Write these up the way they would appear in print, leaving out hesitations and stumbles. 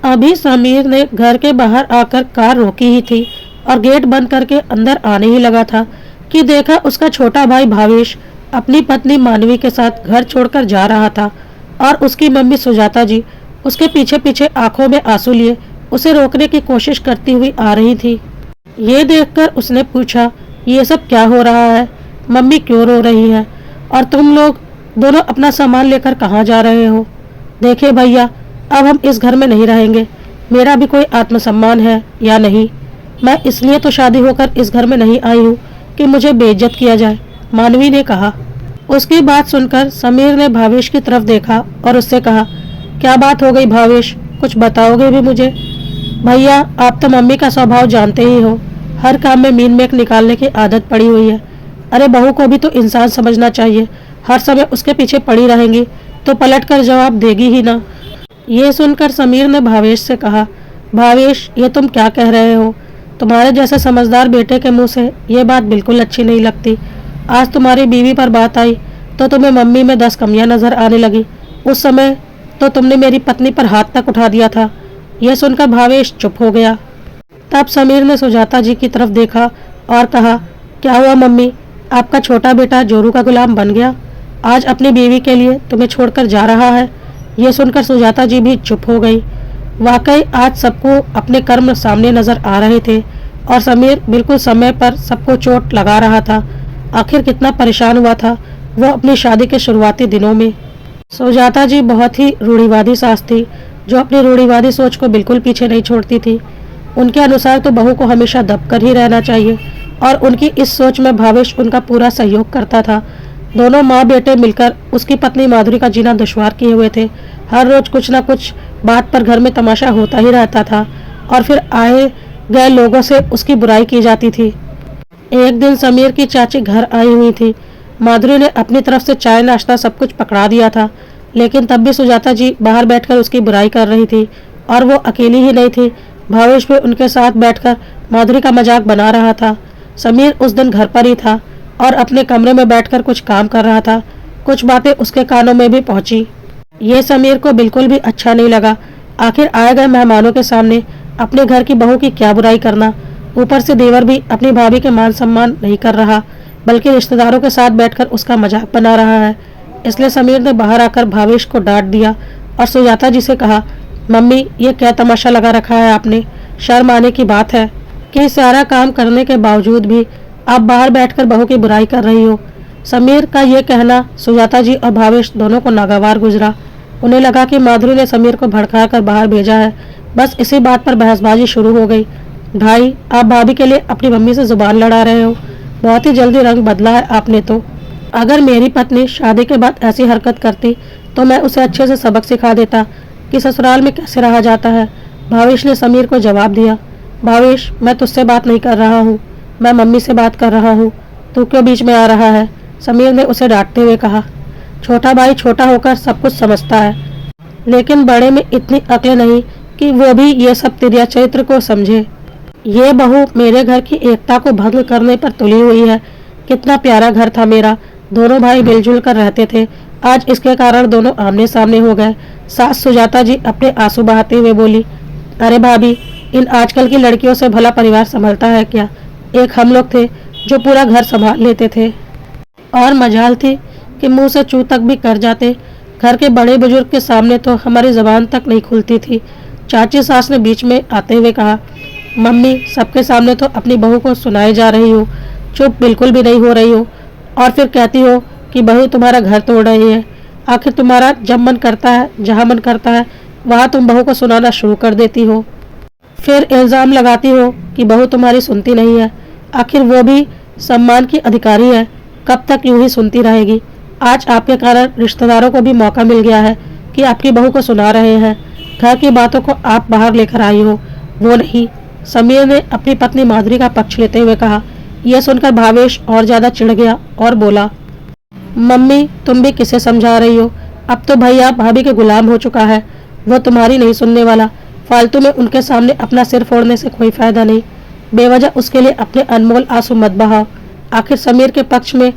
अभी समीर ने घर के बाहर आकर कार रोकी ही थी और गेट बंद करके अंदर आने ही लगा था कि देखा उसका छोटा भाई भावेश अपनी पत्नी मानवी के साथ घर छोड़कर जा रहा था और उसकी मम्मी सुजाता जी उसके पीछे पीछे आंखों में आंसू लिए उसे रोकने की कोशिश करती हुई आ रही थी। ये देखकर उसने पूछा, ये सब क्या हो रहा है? मम्मी क्यों रो रही है? और तुम लोग दोनों अपना सामान लेकर कहाँ जा रहे हो? देखिए भैया, अब हम इस घर में नहीं रहेंगे। मेरा भी कोई आत्मसम्मान है या नहीं? मैं इसलिए तो शादी होकर इस घर में नहीं आई हूँ कि मुझे बेइज्जत किया जाए, मानवी ने कहा। उसकी बात सुनकर समीर ने भावेश की तरफ देखा और उससे कहा, क्या बात हो गई भावेश, कुछ बताओगे भी मुझे? भैया, आप तो मम्मी का स्वभाव जानते ही हो, हर काम में मीन मेक निकालने की आदत पड़ी हुई है। अरे बहू को भी तो इंसान समझना चाहिए, हर समय उसके पीछे पड़ी रहेंगी तो पलट कर जवाब देगी ही ना। ये सुनकर समीर ने भावेश से कहा, भावेश, ये तुम क्या कह रहे हो? तुम्हारे जैसे समझदार बेटे के मुंह से ये बात बिल्कुल अच्छी नहीं लगती। आज तुम्हारी बीवी पर बात आई तो तुम्हें मम्मी में 10 कमियां नजर आने लगी। उस समय तो तुमने मेरी पत्नी पर हाथ तक उठा दिया था। यह सुनकर भावेश चुप हो गया। तब समीर ने सुजाता जी की तरफ देखा और कहा, क्या हुआ मम्मी, आपका छोटा बेटा जोरू का गुलाम बन गया? आज अपनी बीवी के लिए तुम्हें छोड़कर जा रहा है। यह सुनकर सुजाता जी भी चुप हो गई। वाकई आज सबको अपने कर्म सामने नजर आ रहे थे और समीर बिल्कुल समय पर सबको चोट लगा रहा था। आखिर कितना परेशान हुआ था वो अपनी शादी के शुरुआती दिनों में। सुजाता जी बहुत ही रूढ़िवादी सास थी, जो अपनी रूढ़िवादी सोच को बिल्कुल पीछे नहीं छोड़ती थी। उनके अनुसार तो बहू को हमेशा दबकर ही रहना चाहिए और उनकी इस सोच में भावेश उनका पूरा सहयोग करता था। दोनों माँ बेटे मिलकर उसकी पत्नी माधुरी का जीना दुश्वार किए हुए थे। हर रोज कुछ न कुछ बात पर घर में तमाशा होता ही रहता था और फिर आए गए लोगों से उसकी बुराई की जाती थी। एक दिन समीर की चाची घर आई हुई थी। माधुरी ने अपनी तरफ से चाय नाश्ता सब कुछ पकड़ा दिया था, लेकिन तब भी सुजाता जी बाहर बैठकर उसकी बुराई कर रही थी और वो अकेली ही नहीं थी। भावेश भी उनके साथ बैठकर माधुरी का मजाक बना रहा था। समीर उस दिन घर पर ही था और अपने कमरे में बैठकर कुछ काम कर रहा था। कुछ बातें उसके कानों में भी पहुंची। ये समीर को बिल्कुल भी अच्छा नहीं लगा। आखिर आए गए मेहमानों के सामने अपने घर की बहू की क्या बुराई करना। ऊपर से देवर भी अपनी भाभी के मान सम्मान नहीं कर रहा, बल्कि रिश्तेदारों के साथ बैठकर उसका मजाक बना रहा है। इसलिए समीर ने बाहर आकर भावेश को डांट दिया और सुजाता जी से कहा, मम्मी, ये क्या तमाशा लगा रखा है आपने? शर्म आने की बात है कि सारा काम करने के बावजूद भी आप बाहर बैठकर बहू की बुराई कर रही हो। समीर का ये कहना सुजाता जी और भावेश दोनों को नागवार गुजरा। उन्हें लगा कि माधुरी ने समीर को भड़का कर बाहर भेजा है। बस इसी बात पर बहसबाजी शुरू हो गई। भाई, आप भाभी के लिए अपनी मम्मी से जुबान लड़ा रहे हो। बहुत ही जल्दी रंग बदला है आपने तो। अगर मेरी पत्नी शादी के बाद ऐसी हरकत करती तो मैं उसे अच्छे से सबक सिखा देता कि ससुराल में कैसे रहा जाता है। भावेश ने समीर को जवाब दिया। भावेश, मैं तुझसे बात नहीं कर रहा हूँ, मैं मम्मी से बात कर रहा हूँ। तू क्यों बीच में आ रहा है? समीर ने उसे डांटते हुए कहा। छोटा भाई छोटा होकर सब कुछ समझता है, लेकिन बड़े में इतनी अक्ल नहीं कि वो भी ये सब तिर्या चरित्र को समझे। ये बहू मेरे घर की एकता को भंग करने पर तुली हुई है। कितना प्यारा घर था मेरा, दोनों भाई मिलजुल कर रहते थे। आज इसके कारण दोनों आमने सामने हो गए। सास सुजाता जी अपने आंसू बहाते हुए बोली, अरे भाभी, इन आजकल की लड़कियों से भला परिवार संभलता है क्या? एक हम लोग थे जो पूरा घर संभाल लेते थे और मजाल थी कि मुंह से चू तक भी कर जाते। घर के बड़े बुजुर्ग के सामने तो हमारी जबान तक नहीं खुलती थी। चाची सास ने बीच में आते हुए कहा, मम्मी, सबके सामने तो अपनी बहू को सुनाए जा रही हो, चुप बिल्कुल भी नहीं हो रही हो और फिर कहती हो कि बहू तुम्हारा घर तोड़ रही है। आखिर तुम्हारा जब मन करता है, जहाँ मन करता है, वहाँ तुम बहू को सुनाना शुरू कर देती हो। फिर इल्ज़ाम लगाती हो कि बहू तुम्हारी सुनती नहीं है। आखिर वो भी सम्मान की अधिकारी है, कब तक यूं ही सुनती रहेगी? आज आपके कारण रिश्तेदारों को भी मौका मिल गया है कि आपकी बहू को सुना रहे हैं। घर की बातों को आप बाहर लेकर आई हो, वो नहीं। समीर ने अपनी पत्नी माधुरी का पक्ष लेते हुए कहा। यह सुनकर भावेश और ज्यादा चिढ़ गया और बोला, मम्मी, तुम भी किसे समझा रही हो? अब तो भैया भाभी के गुलाम हो चुका है, वो तुम्हारी नहीं सुनने वाला। फालतू में उनके सामने अपना सिर फोड़ने से कोई फायदा नहीं। बेवजह उसके लिए अपने अनमोल आंसू मत बहाओ। आखिर समीर के पक्ष में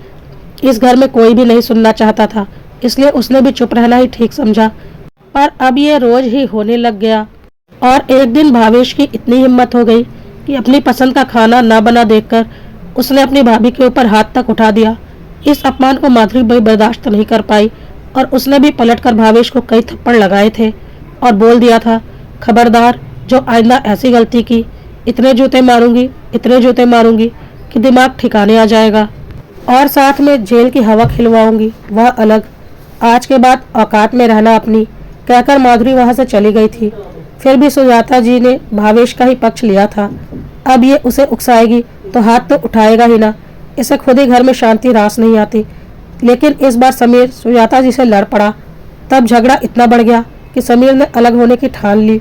इस घर में कोई भी नहीं सुनना चाहता था, इसलिए उसने भी चुप रहना ही ठीक समझा। पर अब ये रोज ही होने लग गया। और एक दिन भावेश की इतनी हिम्मत हो गई कि अपनी पसंद का खाना ना बना देखकर उसने अपनी भाभी के ऊपर हाथ तक उठा दिया। इस अपमान को माधुरी भाई बर्दाश्त नहीं कर पाई और उसने भी पलटकर भावेश को कई थप्पड़ लगाए थे और बोल दिया था, खबरदार, जो आइंदा ऐसी गलती की, इतने जूते मारूंगी कि दिमाग ठिकाने आ जाएगा और साथ में जेल की हवा खिलवाऊंगी, वह अलग। आज के बाद औकात में रहना अपनी, कहकर माधुरी वहां से चली गई थी। फिर भी सुजाता जी ने भावेश का ही पक्ष लिया था। अब ये उसे उकसाएगी तो हाथ तो उठाएगा ही ना, इसे खुद ही घर में शांति रास नहीं आती। लेकिन इस बार समीर सुजाता जी से लड़ पड़ा। तब झगड़ा इतना बढ़ गया कि समीर ने अलग होने की ठान ली।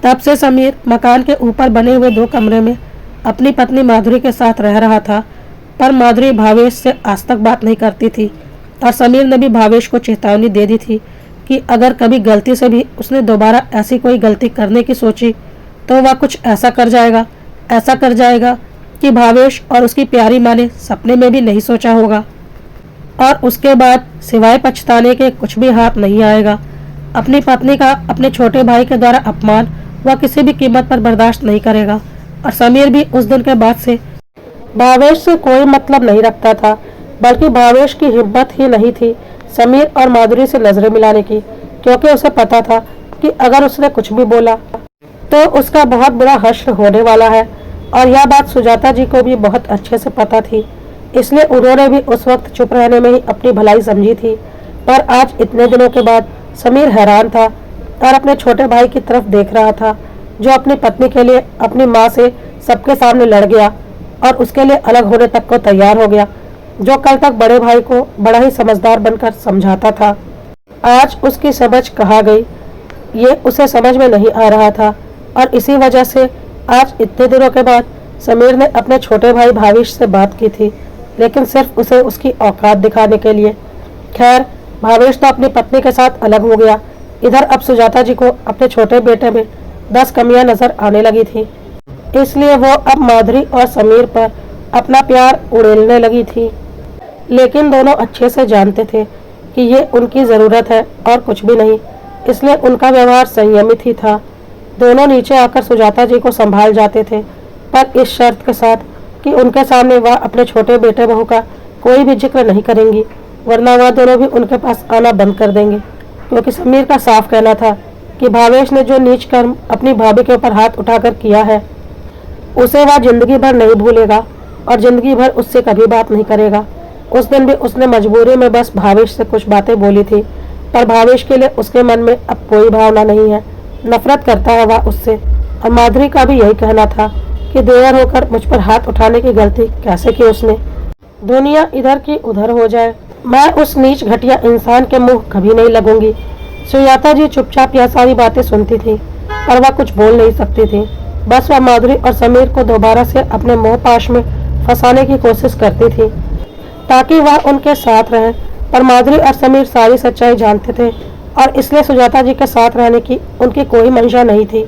तब से समीर मकान के ऊपर बने हुए 2 कमरे में अपनी पत्नी माधुरी के साथ रह रहा था, पर माधुरी भावेश से आज तक बात नहीं करती थी और समीर ने भी भावेश को चेतावनी दे दी थी कि अगर कभी गलती से भी उसने दोबारा ऐसी कोई गलती करने की सोची तो वह कुछ ऐसा कर जाएगा कि भावेश और उसकी प्यारी माँ ने सपने में भी नहीं सोचा होगा और उसके बाद सिवाय पछताने के कुछ भी हाथ नहीं आएगा। अपनी पत्नी का अपने छोटे भाई के द्वारा अपमान वह किसी भी कीमत पर बर्दाश्त नहीं करेगा और समीर भी उस दिन के बाद से भावेश से कोई मतलब नहीं रखता था, बल्कि भावेश की हिम्मत ही नहीं थी समीर और माधुरी से नजरें मिलाने की, क्योंकि उसे पता था कि अगर उसने कुछ भी बोला तो उसका बहुत बुरा हश्र होने वाला है और यह बात सुजाता जी को भी बहुत अच्छे से पता थी। इसलिए उन्होंने भी उस वक्त चुप रहने में ही अपनी भलाई समझी थी। पर आज इतने दिनों के बाद समीर हैरान था और अपने छोटे भाई की तरफ देख रहा था, जो अपनी पत्नी के लिए अपनी माँ से सबके सामने लड़ गया और उसके लिए अलग होने तक को तैयार हो गया, जो कल तक बड़े भाई को बड़ा ही समझदार बनकर समझाता था। आज उसकी समझ कहाँ गई, ये उसे समझ में नहीं आ रहा था और इसी वजह से आज इतने दिनों के बाद समीर ने अपने छोटे भाई भावेश से बात की थी, लेकिन सिर्फ उसे उसकी औकात दिखाने के लिए। खैर, भावेश तो अपनी पत्नी के साथ अलग हो गया। इधर अब सुजाता जी को अपने छोटे बेटे में 10 कमियां नजर आने लगी थी, इसलिए वो अब माधुरी और समीर पर अपना प्यार उड़ेलने लगी थी। लेकिन दोनों अच्छे से जानते थे कि ये उनकी ज़रूरत है और कुछ भी नहीं, इसलिए उनका व्यवहार संयमित ही था। दोनों नीचे आकर सुजाता जी को संभाल जाते थे, पर इस शर्त के साथ कि उनके सामने वह अपने छोटे बेटे बहू का कोई भी जिक्र नहीं करेंगी, वरना वह दोनों भी उनके पास आना बंद कर देंगे। क्योंकि समीर का साफ कहना था कि भावेश ने जो नीच कर्म अपनी भाभी के ऊपर हाथ उठाकर किया है, उसे वह जिंदगी भर नहीं भूलेगा और जिंदगी भर उससे कभी बात नहीं करेगा। उस दिन भी उसने मजबूरी में बस भावेश से कुछ बातें बोली थी, पर भावेश के लिए उसके मन में अब कोई भावना नहीं है। नफरत करता है वह उससे। और माधुरी का भी यही कहना था कि देवर होकर मुझ पर हाथ उठाने की गलती कैसे की उसने। दुनिया इधर की उधर हो जाए, मैं उस नीच घटिया इंसान के मुंह कभी नहीं लगूंगी। सुजाता जी चुपचाप यह सारी बातें सुनती थी, पर वह कुछ बोल नहीं सकती थी। बस वह माधुरी और समीर को दोबारा से अपने मोह पाश में फंसाने की कोशिश करती थी, ताकि वह उनके साथ रहे। पर माधुरी और समीर सारी सच्चाई जानते थे और इसलिए सुजाता जी के साथ रहने की उनकी कोई मंशा नहीं थी।